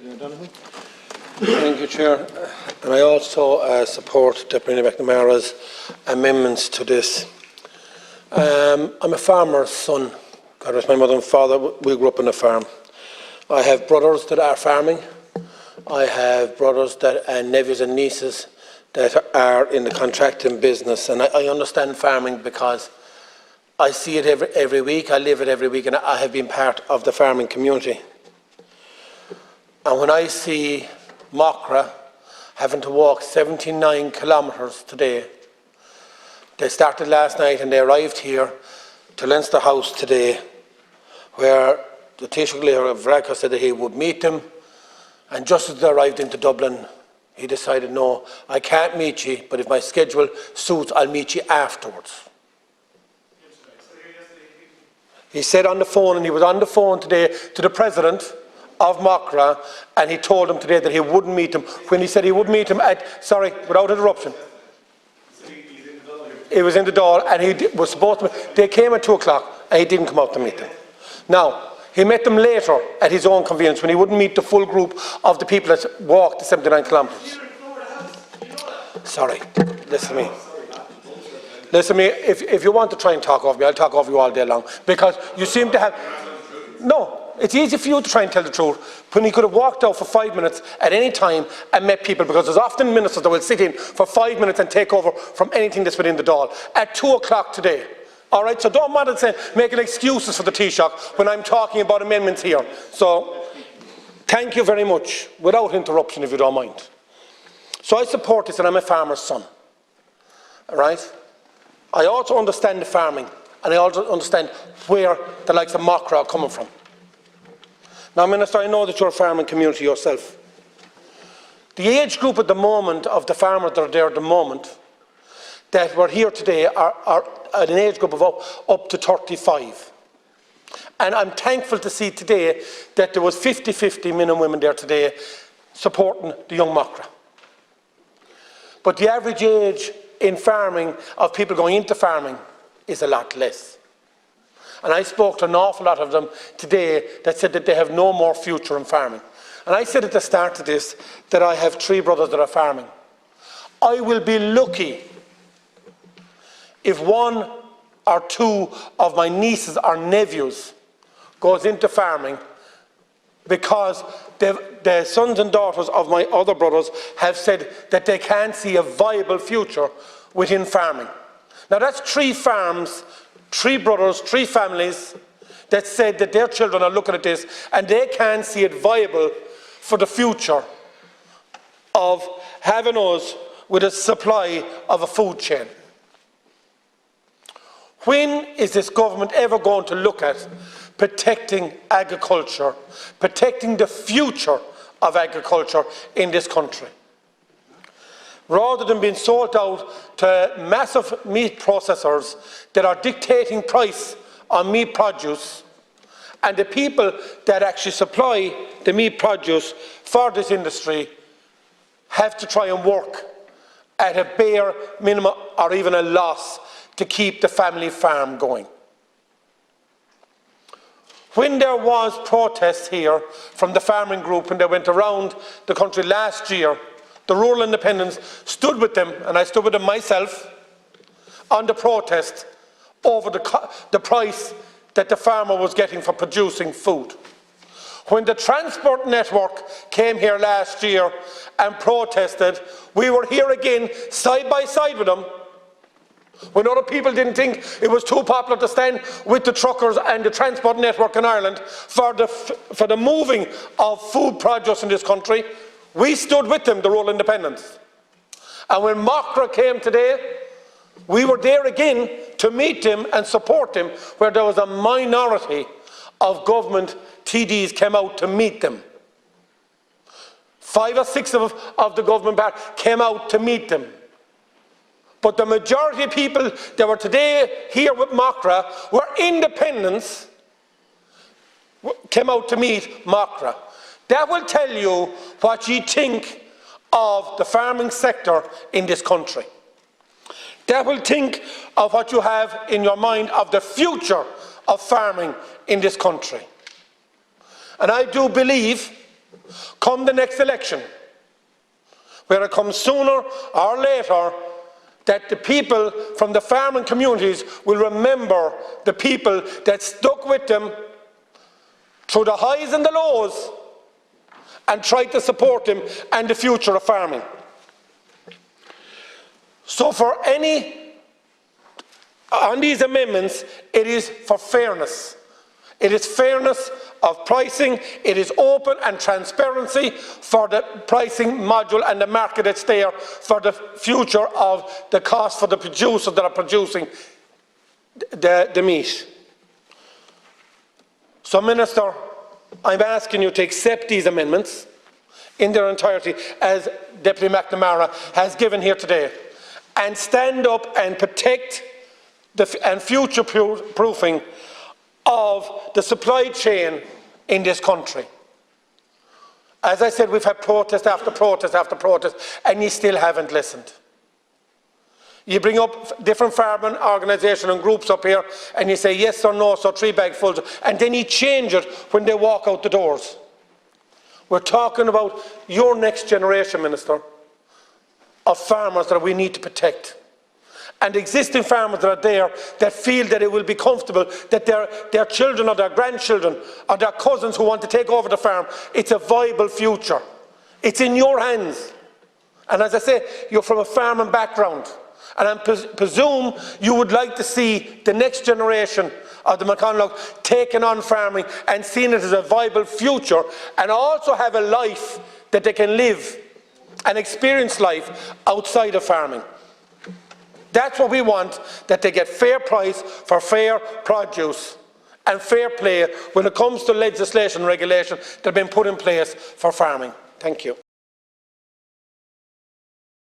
Thank you, Chair. And I also support Deputy McNamara's amendments to this. I'm a farmer's son. God rest my mother and father. We grew up on a farm. I have brothers that are farming. I have brothers and nephews and nieces that are in the contracting business. And I understand farming because I see it every week. I live it every week, and I have been part of the farming community. And when I see Mockra having to walk 79 kilometres today, they started last night and they arrived here to Leinster House today, where the Taoiseach of Oireachtas said that he would meet them, and just as they arrived into Dublin, he decided, no, I can't meet you, but if my schedule suits, I'll meet you afterwards. He said on the phone, and he was on the phone today to the President of Mockra, and he told him today that he wouldn't meet him. When he said he would meet him at, sorry, without interruption. He was in the door, and he was supposed to, they came at 2 o'clock, and he didn't come out to meet them. Now, he met them later at his own convenience, when he wouldn't meet the full group of the people that walked the 79 kilometres. Sorry, listen to me. Listen to me, if you want to try and talk over me, I'll talk over you all day long, because you seem to have, no, it's easy for you to try and tell the truth when he could have walked out for 5 minutes at any time and met people, because there's often ministers that will sit in for 5 minutes and take over from anything that's within the Dáil. At 2 o'clock today. All right, so don't bother making excuses for the Taoiseach when I'm talking about amendments here. So, thank you very much, without interruption, if you don't mind. So I support this, and I'm a farmer's son. All right? I also understand the farming, and I also understand where the likes of Mockra are coming from. Now, Minister, I know that you're a farming community yourself. The age group at the moment of the farmers that are there at the moment that were here today are at an age group of up to 35. And I'm thankful to see today that there was 50-50 men and women there today supporting the young Mockra. But the average age in farming of people going into farming is a lot less. And I spoke to an awful lot of them today that said that they have no more future in farming. And I said at the start of this that I have 3 brothers that are farming. I will be lucky if 1 or 2 of my nieces or nephews goes into farming, because the sons and daughters of my other brothers have said that they can't see a viable future within farming. Now that's 3 farms, 3 brothers, 3 families that said that their children are looking at this and they can't see it viable for the future of having us with a supply of a food chain. When is this government ever going to look at protecting agriculture, protecting the future of agriculture in this country? Rather than being sold out to massive meat processors that are dictating price on meat produce, and the people that actually supply the meat produce for this industry have to try and work at a bare minimum or even a loss to keep the family farm going. When there was protests here from the farming group, when they went around the country last year, the rural independents stood with them, and I stood with them myself, on the protest over the price that the farmer was getting for producing food. When the transport network came here last year and protested, we were here again side by side with them. When other people didn't think it was too popular to stand with the truckers and the transport network in Ireland for the moving of food produce in this country, we stood with them, the rural independents. And when Mockra came today, we were there again to meet them and support them, where there was a minority of government TDs came out to meet them. 5 or 6 of the government party came out to meet them. But the majority of people that were today here with Mockra were independents, came out to meet Mockra. That will tell you what you think of the farming sector in this country. That will think of what you have in your mind of the future of farming in this country. And I do believe come the next election, whether it comes sooner or later, that the people from the farming communities will remember the people that stuck with them through the highs and the lows and tried to support them and the future of farming. So for on these amendments, it is for fairness. It is fairness of pricing. It is open and transparency for the pricing module and the market that's there for the future of the cost for the producers that are producing the meat. So, Minister, I'm asking you to accept these amendments in their entirety, as Deputy McNamara has given here today, and stand up and protect and future-proofing of the supply chain in this country. As I said, we've had protest after protest after protest, and you still haven't listened. You bring up different farming organisations and groups up here, and you say yes or no, so 3 bagfuls, and then you change it when they walk out the doors. We're talking about your next generation, Minister, of farmers that we need to protect. And existing farmers that are there that feel that it will be comfortable, that their children or their grandchildren or their cousins who want to take over the farm, it's a viable future. It's in your hands. And as I say, you're from a farming background. And I presume you would like to see the next generation of the McConlough taking on farming and seeing it as a viable future, and also have a life that they can live and experience life outside of farming. That's what we want, that they get fair price for fair produce and fair play when it comes to legislation and regulation that have been put in place for farming. Thank you.